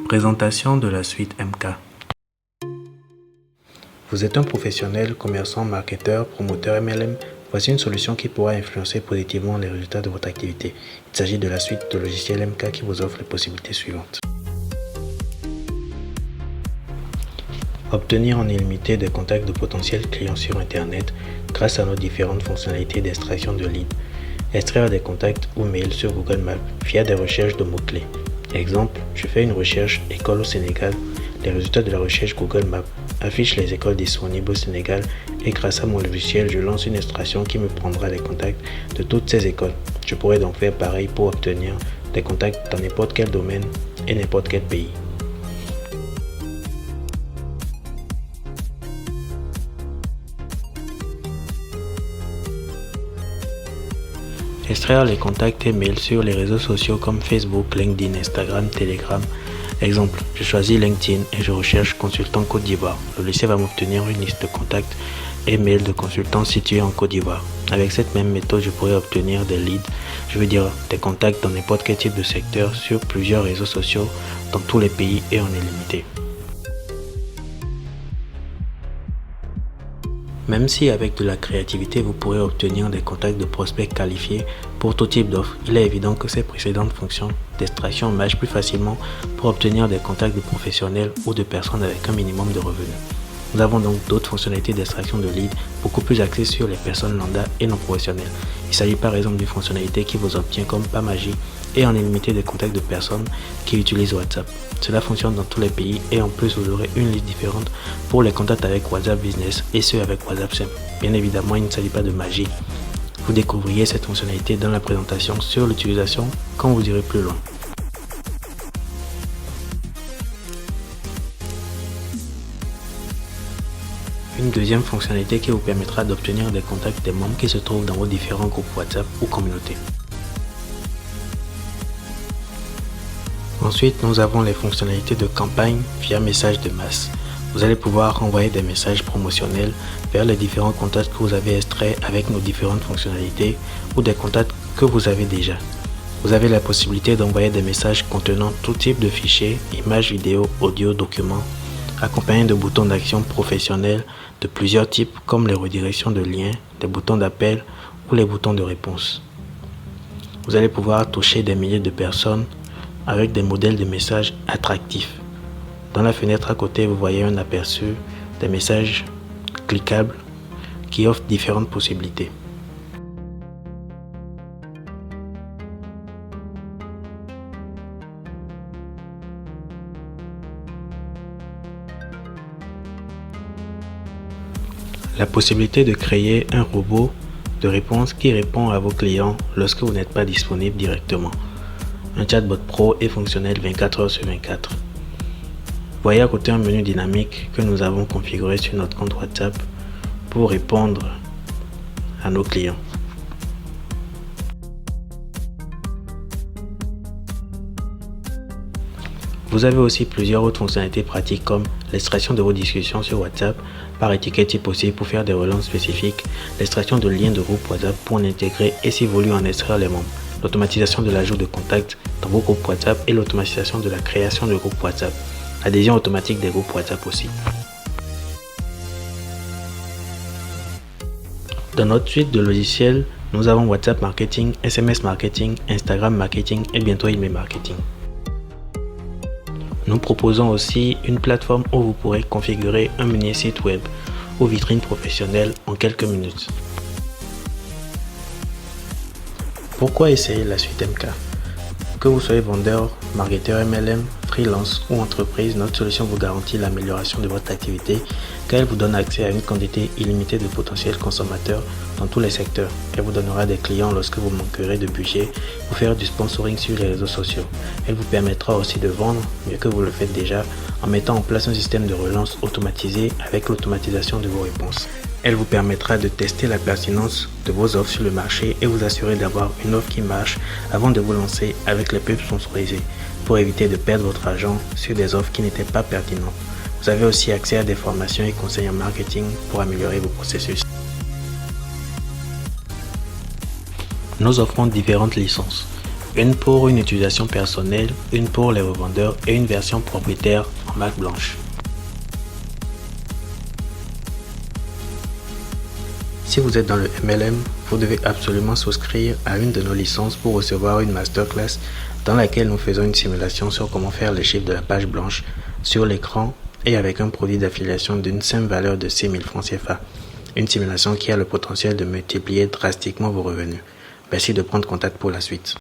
Présentation de la suite MK. Vous êtes un professionnel, commerçant, marketeur, promoteur MLM. Voici une solution qui pourra influencer positivement les résultats de votre activité. Il s'agit de la suite de logiciels MK qui vous offre les possibilités suivantes. Obtenir en illimité des contacts de potentiels clients sur Internet grâce à nos différentes fonctionnalités d'extraction de leads. Extraire des contacts ou mails sur Google Maps via des recherches de mots-clés. Exemple, je fais une recherche école au Sénégal. Les résultats de la recherche Google Maps affichent les écoles disponibles au Sénégal et grâce à mon logiciel, je lance une extraction qui me prendra les contacts de toutes ces écoles. Je pourrais donc faire pareil pour obtenir des contacts dans n'importe quel domaine et n'importe quel pays. Extraire les contacts et mails sur les réseaux sociaux comme Facebook, LinkedIn, Instagram, Telegram. Exemple, je choisis LinkedIn et je recherche consultant Côte d'Ivoire. Le logiciel va m'obtenir une liste de contacts et mails de consultants situés en Côte d'Ivoire. Avec cette même méthode, je pourrais obtenir des leads, je veux dire des contacts dans n'importe quel type de secteur sur plusieurs réseaux sociaux dans tous les pays et en illimité. Même si avec de la créativité, vous pourrez obtenir des contacts de prospects qualifiés pour tout type d'offres, il est évident que ces précédentes fonctions d'extraction marchent plus facilement pour obtenir des contacts de professionnels ou de personnes avec un minimum de revenus. Nous avons donc d'autres fonctionnalités d'extraction de leads beaucoup plus axées sur les personnes lambda et non professionnelles. Il s'agit par exemple d'une fonctionnalité qui vous obtient comme pas magie et en illimité des contacts de personnes qui utilisent WhatsApp. Cela fonctionne dans tous les pays et en plus vous aurez une liste différente pour les contacts avec WhatsApp Business et ceux avec WhatsApp Simple. Bien évidemment, il ne s'agit pas de magie. Vous découvriez cette fonctionnalité dans la présentation sur l'utilisation quand vous irez plus loin. Une deuxième fonctionnalité qui vous permettra d'obtenir des contacts des membres qui se trouvent dans vos différents groupes WhatsApp ou communautés. Ensuite, nous avons les fonctionnalités de campagne via message de masse. Vous allez pouvoir envoyer des messages promotionnels vers les différents contacts que vous avez extraits avec nos différentes fonctionnalités ou des contacts que vous avez déjà. Vous avez la possibilité d'envoyer des messages contenant tout type de fichiers, images, vidéos, audio, documents, accompagnés de boutons d'action professionnels de plusieurs types comme les redirections de liens, des boutons d'appel ou les boutons de réponse. Vous allez pouvoir toucher des milliers de personnes avec des modèles de messages attractifs. Dans la fenêtre à côté, vous voyez un aperçu des messages cliquables qui offrent différentes possibilités. La possibilité de créer un robot de réponse qui répond à vos clients lorsque vous n'êtes pas disponible directement. Un chatbot pro et fonctionnel 24 heures sur 24. Voyez à côté un menu dynamique que nous avons configuré sur notre compte WhatsApp pour répondre à nos clients. Vous avez aussi plusieurs autres fonctionnalités pratiques comme l'extraction de vos discussions sur WhatsApp par étiquette si possible pour faire des relances spécifiques, l'extraction de liens de groupe WhatsApp pour en intégrer et si voulu en extraire les membres, l'automatisation de l'ajout de contacts dans vos groupes WhatsApp et l'automatisation de la création de groupes WhatsApp, l'adhésion automatique des groupes WhatsApp aussi. Dans notre suite de logiciels, nous avons WhatsApp Marketing, SMS Marketing, Instagram Marketing et bientôt Email Marketing. Nous proposons aussi une plateforme où vous pourrez configurer un mini site web ou vitrine professionnelle en quelques minutes. Pourquoi essayer la suite MK? Que vous soyez vendeur, marketeur MLM, freelance ou entreprise, notre solution vous garantit l'amélioration de votre activité car elle vous donne accès à une quantité illimitée de potentiels consommateurs dans tous les secteurs. Elle vous donnera des clients lorsque vous manquerez de budget pour faire du sponsoring sur les réseaux sociaux. Elle vous permettra aussi de vendre mieux que vous le faites déjà en mettant en place un système de relance automatisé avec l'automatisation de vos réponses. Elle vous permettra de tester la pertinence de vos offres sur le marché et vous assurer d'avoir une offre qui marche avant de vous lancer avec les pubs sponsorisées pour éviter de perdre votre argent sur des offres qui n'étaient pas pertinentes. Vous avez aussi accès à des formations et conseils en marketing pour améliorer vos processus. Nous offrons différentes licences. Une pour une utilisation personnelle, une pour les revendeurs et une version propriétaire en marque blanche. Si vous êtes dans le MLM, vous devez absolument souscrire à une de nos licences pour recevoir une masterclass dans laquelle nous faisons une simulation sur comment faire les chiffres de la page blanche sur l'écran et avec un produit d'affiliation d'une simple valeur de 6 000 francs CFA. Une simulation qui a le potentiel de multiplier drastiquement vos revenus. Merci de prendre contact pour la suite.